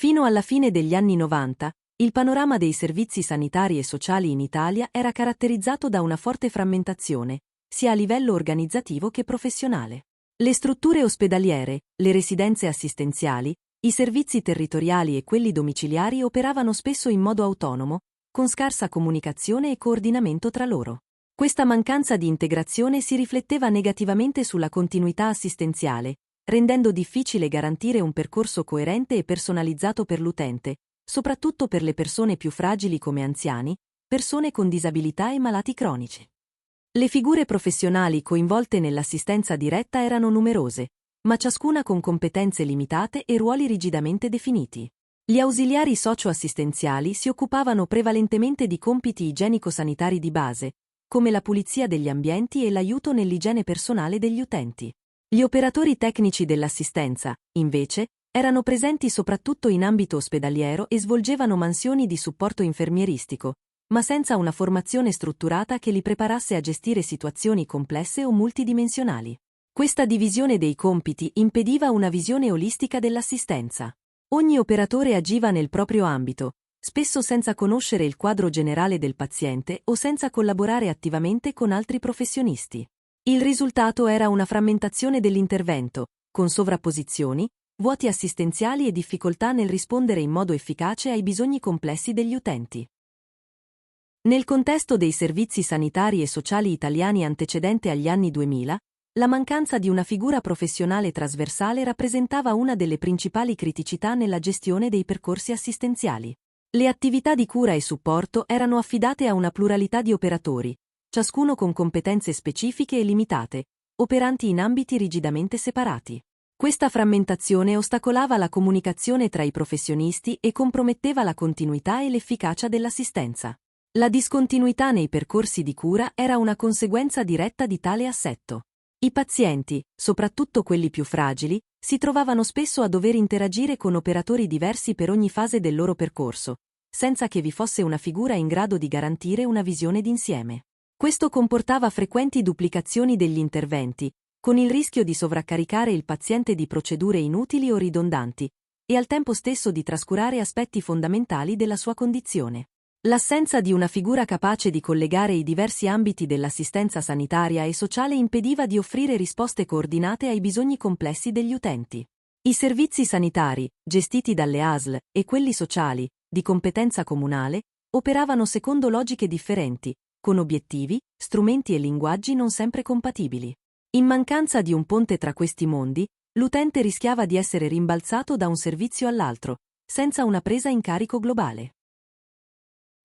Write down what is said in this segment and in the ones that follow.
Fino alla fine degli anni 90, il panorama dei servizi sanitari e sociali in Italia era caratterizzato da una forte frammentazione, sia a livello organizzativo che professionale. Le strutture ospedaliere, le residenze assistenziali, i servizi territoriali e quelli domiciliari operavano spesso in modo autonomo, con scarsa comunicazione e coordinamento tra loro. Questa mancanza di integrazione si rifletteva negativamente sulla continuità assistenziale, rendendo difficile garantire un percorso coerente e personalizzato per l'utente, soprattutto per le persone più fragili come anziani, persone con disabilità e malati cronici. Le figure professionali coinvolte nell'assistenza diretta erano numerose, ma ciascuna con competenze limitate e ruoli rigidamente definiti. Gli ausiliari socio-assistenziali si occupavano prevalentemente di compiti igienico-sanitari di base, come la pulizia degli ambienti e l'aiuto nell'igiene personale degli utenti. Gli operatori tecnici dell'assistenza, invece, erano presenti soprattutto in ambito ospedaliero e svolgevano mansioni di supporto infermieristico, ma senza una formazione strutturata che li preparasse a gestire situazioni complesse o multidimensionali. Questa divisione dei compiti impediva una visione olistica dell'assistenza. Ogni operatore agiva nel proprio ambito, spesso senza conoscere il quadro generale del paziente o senza collaborare attivamente con altri professionisti. Il risultato era una frammentazione dell'intervento, con sovrapposizioni, vuoti assistenziali e difficoltà nel rispondere in modo efficace ai bisogni complessi degli utenti. Nel contesto dei servizi sanitari e sociali italiani antecedente agli anni 2000, la mancanza di una figura professionale trasversale rappresentava una delle principali criticità nella gestione dei percorsi assistenziali. Le attività di cura e supporto erano affidate a una pluralità di operatori, ciascuno con competenze specifiche e limitate, operanti in ambiti rigidamente separati. Questa frammentazione ostacolava la comunicazione tra i professionisti e comprometteva la continuità e l'efficacia dell'assistenza. La discontinuità nei percorsi di cura era una conseguenza diretta di tale assetto. I pazienti, soprattutto quelli più fragili, si trovavano spesso a dover interagire con operatori diversi per ogni fase del loro percorso, senza che vi fosse una figura in grado di garantire una visione d'insieme. Questo comportava frequenti duplicazioni degli interventi, con il rischio di sovraccaricare il paziente di procedure inutili o ridondanti, e al tempo stesso di trascurare aspetti fondamentali della sua condizione. L'assenza di una figura capace di collegare i diversi ambiti dell'assistenza sanitaria e sociale impediva di offrire risposte coordinate ai bisogni complessi degli utenti. I servizi sanitari, gestiti dalle ASL, e quelli sociali, di competenza comunale, operavano secondo logiche differenti, con obiettivi, strumenti e linguaggi non sempre compatibili. In mancanza di un ponte tra questi mondi, l'utente rischiava di essere rimbalzato da un servizio all'altro, senza una presa in carico globale.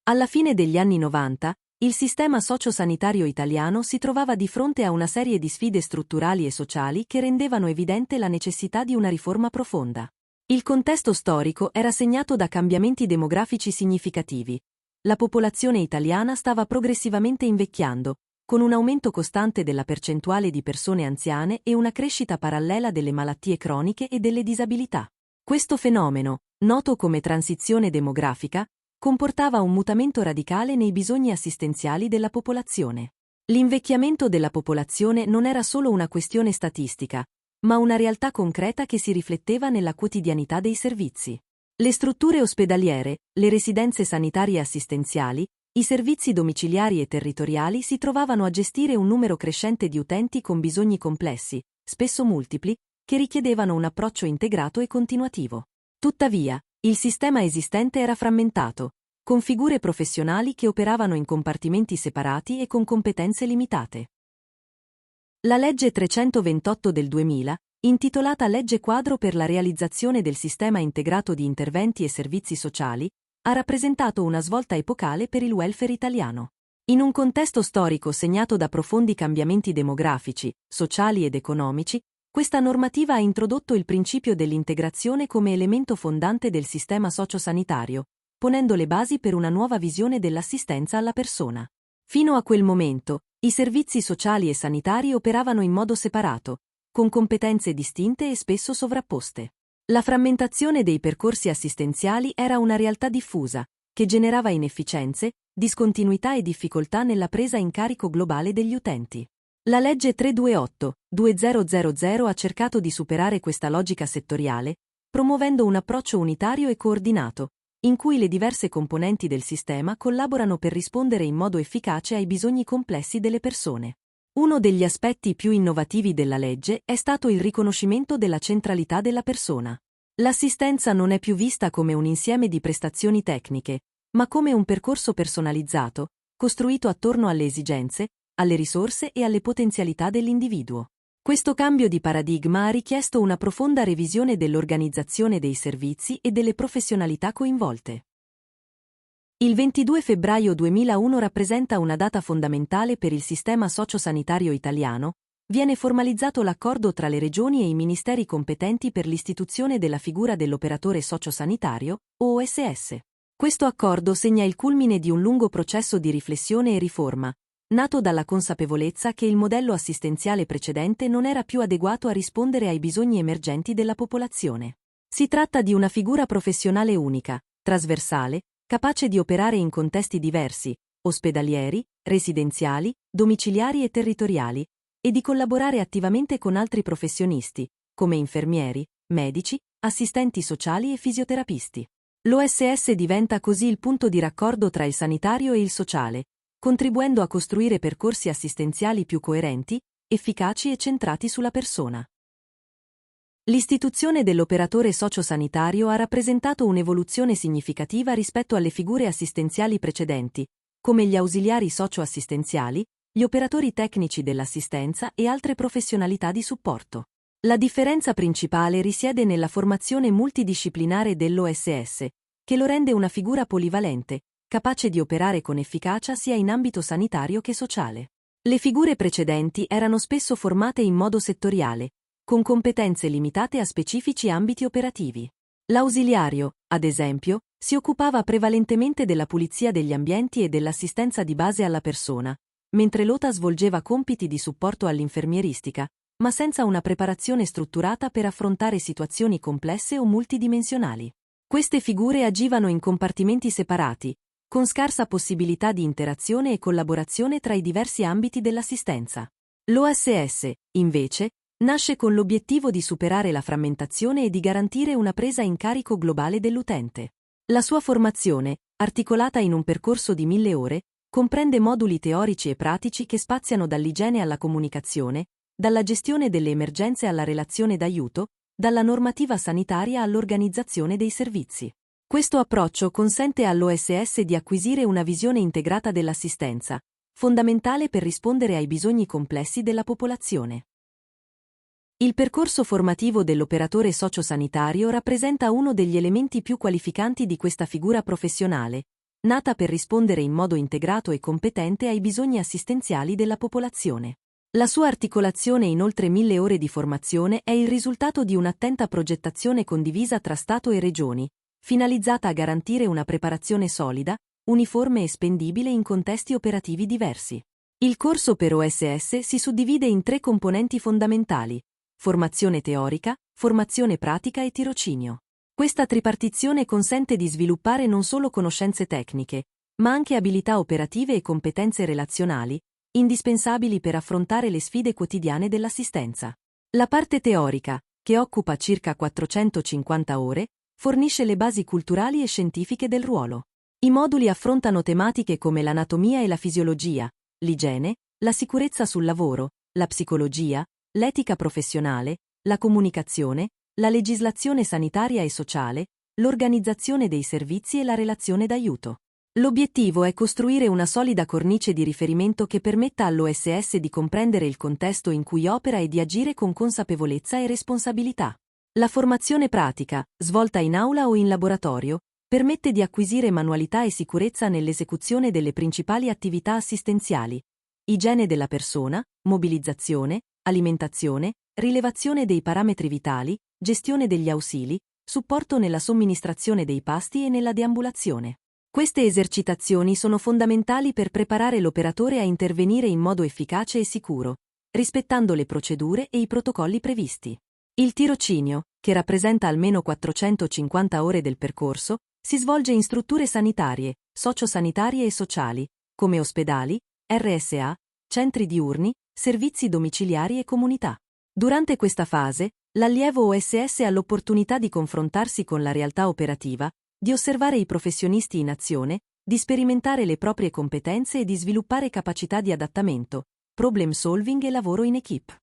Alla fine degli anni 90, il sistema sociosanitario italiano si trovava di fronte a una serie di sfide strutturali e sociali che rendevano evidente la necessità di una riforma profonda. Il contesto storico era segnato da cambiamenti demografici significativi. La popolazione italiana stava progressivamente invecchiando, con un aumento costante della percentuale di persone anziane e una crescita parallela delle malattie croniche e delle disabilità. Questo fenomeno, noto come transizione demografica, comportava un mutamento radicale nei bisogni assistenziali della popolazione. L'invecchiamento della popolazione non era solo una questione statistica, ma una realtà concreta che si rifletteva nella quotidianità dei servizi. Le strutture ospedaliere, le residenze sanitarie assistenziali, i servizi domiciliari e territoriali si trovavano a gestire un numero crescente di utenti con bisogni complessi, spesso multipli, che richiedevano un approccio integrato e continuativo. Tuttavia, il sistema esistente era frammentato, con figure professionali che operavano in compartimenti separati e con competenze limitate. La legge 328 del 2000, intitolata Legge Quadro per la realizzazione del sistema integrato di interventi e servizi sociali, ha rappresentato una svolta epocale per il welfare italiano. In un contesto storico segnato da profondi cambiamenti demografici, sociali ed economici, questa normativa ha introdotto il principio dell'integrazione come elemento fondante del sistema sociosanitario, ponendo le basi per una nuova visione dell'assistenza alla persona. Fino a quel momento, i servizi sociali e sanitari operavano in modo separato, con competenze distinte e spesso sovrapposte. La frammentazione dei percorsi assistenziali era una realtà diffusa, che generava inefficienze, discontinuità e difficoltà nella presa in carico globale degli utenti. La legge 328/2000 ha cercato di superare questa logica settoriale, promuovendo un approccio unitario e coordinato, in cui le diverse componenti del sistema collaborano per rispondere in modo efficace ai bisogni complessi delle persone. Uno degli aspetti più innovativi della legge è stato il riconoscimento della centralità della persona. L'assistenza non è più vista come un insieme di prestazioni tecniche, ma come un percorso personalizzato, costruito attorno alle esigenze, alle risorse e alle potenzialità dell'individuo. Questo cambio di paradigma ha richiesto una profonda revisione dell'organizzazione dei servizi e delle professionalità coinvolte. Il 22 febbraio 2001 rappresenta una data fondamentale per il sistema sociosanitario italiano. Viene formalizzato l'accordo tra le regioni e i ministeri competenti per l'istituzione della figura dell'operatore sociosanitario, o OSS. Questo accordo segna il culmine di un lungo processo di riflessione e riforma, nato dalla consapevolezza che il modello assistenziale precedente non era più adeguato a rispondere ai bisogni emergenti della popolazione. Si tratta di una figura professionale unica, trasversale, capace di operare in contesti diversi, ospedalieri, residenziali, domiciliari e territoriali, e di collaborare attivamente con altri professionisti, come infermieri, medici, assistenti sociali e fisioterapisti. L'OSS diventa così il punto di raccordo tra il sanitario e il sociale, contribuendo a costruire percorsi assistenziali più coerenti, efficaci e centrati sulla persona. L'istituzione dell'operatore sociosanitario ha rappresentato un'evoluzione significativa rispetto alle figure assistenziali precedenti, come gli ausiliari socioassistenziali, gli operatori tecnici dell'assistenza e altre professionalità di supporto. La differenza principale risiede nella formazione multidisciplinare dell'OSS, che lo rende una figura polivalente, capace di operare con efficacia sia in ambito sanitario che sociale. Le figure precedenti erano spesso formate in modo settoriale, con competenze limitate a specifici ambiti operativi. L'ausiliario, ad esempio, si occupava prevalentemente della pulizia degli ambienti e dell'assistenza di base alla persona, mentre l'OTA svolgeva compiti di supporto all'infermieristica, ma senza una preparazione strutturata per affrontare situazioni complesse o multidimensionali. Queste figure agivano in compartimenti separati, con scarsa possibilità di interazione e collaborazione tra i diversi ambiti dell'assistenza. L'OSS, invece, nasce con l'obiettivo di superare la frammentazione e di garantire una presa in carico globale dell'utente. La sua formazione, articolata in un percorso di 1000 ore, comprende moduli teorici e pratici che spaziano dall'igiene alla comunicazione, dalla gestione delle emergenze alla relazione d'aiuto, dalla normativa sanitaria all'organizzazione dei servizi. Questo approccio consente all'OSS di acquisire una visione integrata dell'assistenza, fondamentale per rispondere ai bisogni complessi della popolazione. Il percorso formativo dell'operatore sociosanitario rappresenta uno degli elementi più qualificanti di questa figura professionale, nata per rispondere in modo integrato e competente ai bisogni assistenziali della popolazione. La sua articolazione in oltre 1000 ore di formazione è il risultato di un'attenta progettazione condivisa tra Stato e Regioni, finalizzata a garantire una preparazione solida, uniforme e spendibile in contesti operativi diversi. Il corso per OSS si suddivide in 3 componenti fondamentali: formazione teorica, formazione pratica e tirocinio. Questa tripartizione consente di sviluppare non solo conoscenze tecniche, ma anche abilità operative e competenze relazionali, indispensabili per affrontare le sfide quotidiane dell'assistenza. La parte teorica, che occupa circa 450 ore, fornisce le basi culturali e scientifiche del ruolo. I moduli affrontano tematiche come l'anatomia e la fisiologia, l'igiene, la sicurezza sul lavoro, la psicologia, l'etica professionale, la comunicazione, la legislazione sanitaria e sociale, l'organizzazione dei servizi e la relazione d'aiuto. L'obiettivo è costruire una solida cornice di riferimento che permetta all'OSS di comprendere il contesto in cui opera e di agire con consapevolezza e responsabilità. La formazione pratica, svolta in aula o in laboratorio, permette di acquisire manualità e sicurezza nell'esecuzione delle principali attività assistenziali: igiene della persona, mobilizzazione, alimentazione, rilevazione dei parametri vitali, gestione degli ausili, supporto nella somministrazione dei pasti e nella deambulazione. Queste esercitazioni sono fondamentali per preparare l'operatore a intervenire in modo efficace e sicuro, rispettando le procedure e i protocolli previsti. Il tirocinio, che rappresenta almeno 450 ore del percorso, si svolge in strutture sanitarie, sociosanitarie e sociali, come ospedali, RSA, centri diurni, servizi domiciliari e comunità. Durante questa fase, L'allievo OSS ha l'opportunità di confrontarsi con la realtà operativa, di osservare i professionisti in azione, di sperimentare le proprie competenze e di sviluppare capacità di adattamento, problem solving e lavoro in equipe.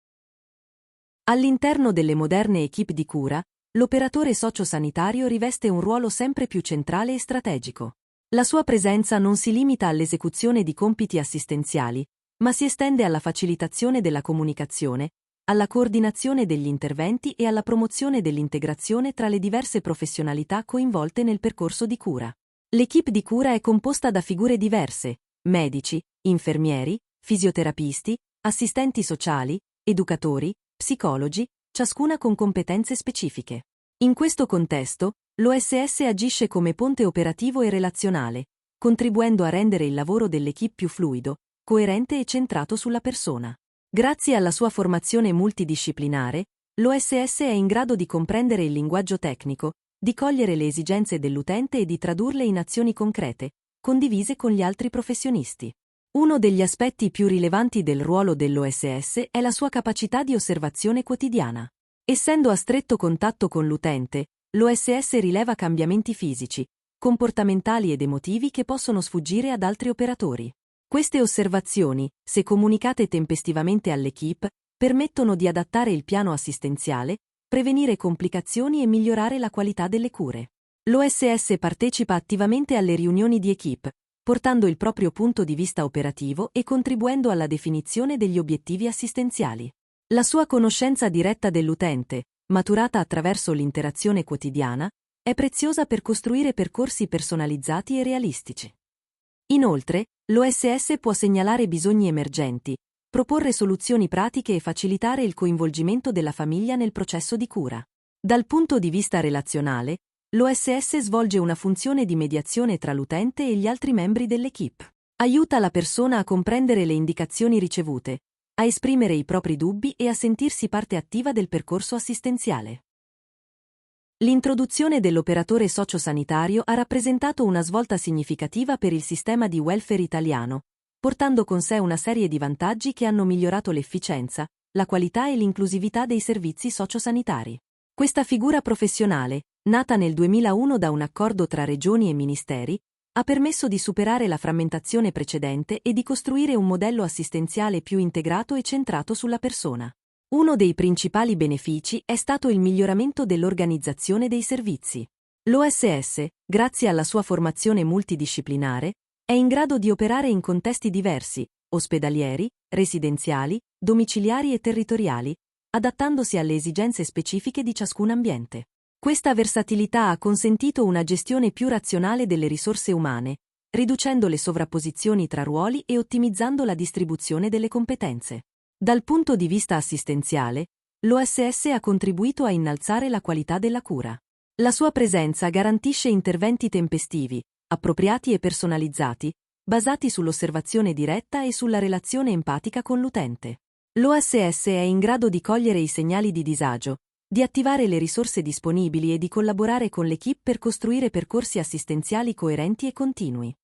All'interno delle moderne equipe di cura, l'operatore sociosanitario riveste un ruolo sempre più centrale e strategico. La sua presenza non si limita all'esecuzione di compiti assistenziali, ma si estende alla facilitazione della comunicazione, alla coordinazione degli interventi e alla promozione dell'integrazione tra le diverse professionalità coinvolte nel percorso di cura. L'equipe di cura è composta da figure diverse: medici, infermieri, fisioterapisti, assistenti sociali, educatori, psicologi, ciascuna con competenze specifiche. In questo contesto, l'OSS agisce come ponte operativo e relazionale, contribuendo a rendere il lavoro dell'equipe più fluido, coerente e centrato sulla persona. Grazie alla sua formazione multidisciplinare, l'OSS è in grado di comprendere il linguaggio tecnico, di cogliere le esigenze dell'utente e di tradurle in azioni concrete, condivise con gli altri professionisti. Uno degli aspetti più rilevanti del ruolo dell'OSS è la sua capacità di osservazione quotidiana. Essendo a stretto contatto con l'utente, l'OSS rileva cambiamenti fisici, comportamentali ed emotivi che possono sfuggire ad altri operatori. Queste osservazioni, se comunicate tempestivamente all'equipe, permettono di adattare il piano assistenziale, prevenire complicazioni e migliorare la qualità delle cure. L'OSS partecipa attivamente alle riunioni di equipe, portando il proprio punto di vista operativo e contribuendo alla definizione degli obiettivi assistenziali. La sua conoscenza diretta dell'utente, maturata attraverso l'interazione quotidiana, è preziosa per costruire percorsi personalizzati e realistici. Inoltre, l'OSS può segnalare bisogni emergenti, proporre soluzioni pratiche e facilitare il coinvolgimento della famiglia nel processo di cura. Dal punto di vista relazionale, l'OSS svolge una funzione di mediazione tra l'utente e gli altri membri dell'equipe. Aiuta la persona a comprendere le indicazioni ricevute, a esprimere i propri dubbi e a sentirsi parte attiva del percorso assistenziale. L'introduzione dell'operatore sociosanitario ha rappresentato una svolta significativa per il sistema di welfare italiano, portando con sé una serie di vantaggi che hanno migliorato l'efficienza, la qualità e l'inclusività dei servizi sociosanitari. Questa figura professionale, nata nel 2001 da un accordo tra regioni e ministeri, ha permesso di superare la frammentazione precedente e di costruire un modello assistenziale più integrato e centrato sulla persona. Uno dei principali benefici è stato il miglioramento dell'organizzazione dei servizi. L'OSS, grazie alla sua formazione multidisciplinare, è in grado di operare in contesti diversi, ospedalieri, residenziali, domiciliari e territoriali, adattandosi alle esigenze specifiche di ciascun ambiente. Questa versatilità ha consentito una gestione più razionale delle risorse umane, riducendo le sovrapposizioni tra ruoli e ottimizzando la distribuzione delle competenze. Dal punto di vista assistenziale, l'OSS ha contribuito a innalzare la qualità della cura. La sua presenza garantisce interventi tempestivi, appropriati e personalizzati, basati sull'osservazione diretta e sulla relazione empatica con l'utente. L'OSS è in grado di cogliere i segnali di disagio, di attivare le risorse disponibili e di collaborare con l'equipe per costruire percorsi assistenziali coerenti e continui.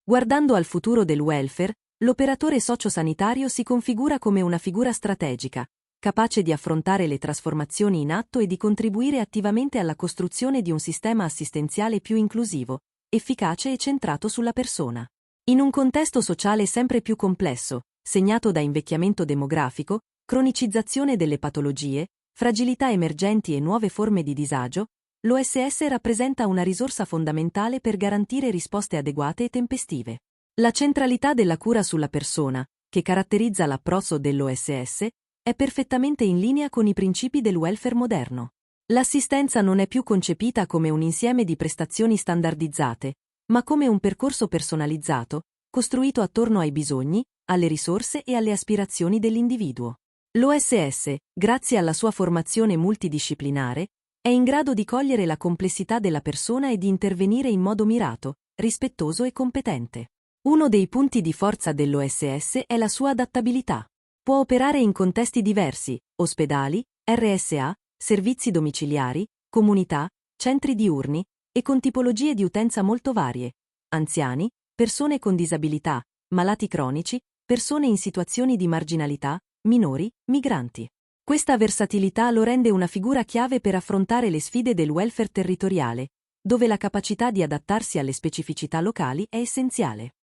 Guardando al futuro del welfare, l'operatore sociosanitario si configura come una figura strategica, capace di affrontare le trasformazioni in atto e di contribuire attivamente alla costruzione di un sistema assistenziale più inclusivo, efficace e centrato sulla persona. In un contesto sociale sempre più complesso, segnato da invecchiamento demografico, cronicizzazione delle patologie, fragilità emergenti e nuove forme di disagio, l'OSS rappresenta una risorsa fondamentale per garantire risposte adeguate e tempestive. La centralità della cura sulla persona, che caratterizza l'approccio dell'OSS, è perfettamente in linea con i principi del welfare moderno. L'assistenza non è più concepita come un insieme di prestazioni standardizzate, ma come un percorso personalizzato, costruito attorno ai bisogni, alle risorse e alle aspirazioni dell'individuo. L'OSS, grazie alla sua formazione multidisciplinare, è in grado di cogliere la complessità della persona e di intervenire in modo mirato, rispettoso e competente. Uno dei punti di forza dell'OSS è la sua adattabilità. Può operare in contesti diversi: ospedali, RSA, servizi domiciliari, comunità, centri diurni, e con tipologie di utenza molto varie: anziani, persone con disabilità, malati cronici, persone in situazioni di marginalità, minori, migranti. Questa versatilità lo rende una figura chiave per affrontare le sfide del welfare territoriale, dove la capacità di adattarsi alle specificità locali è essenziale.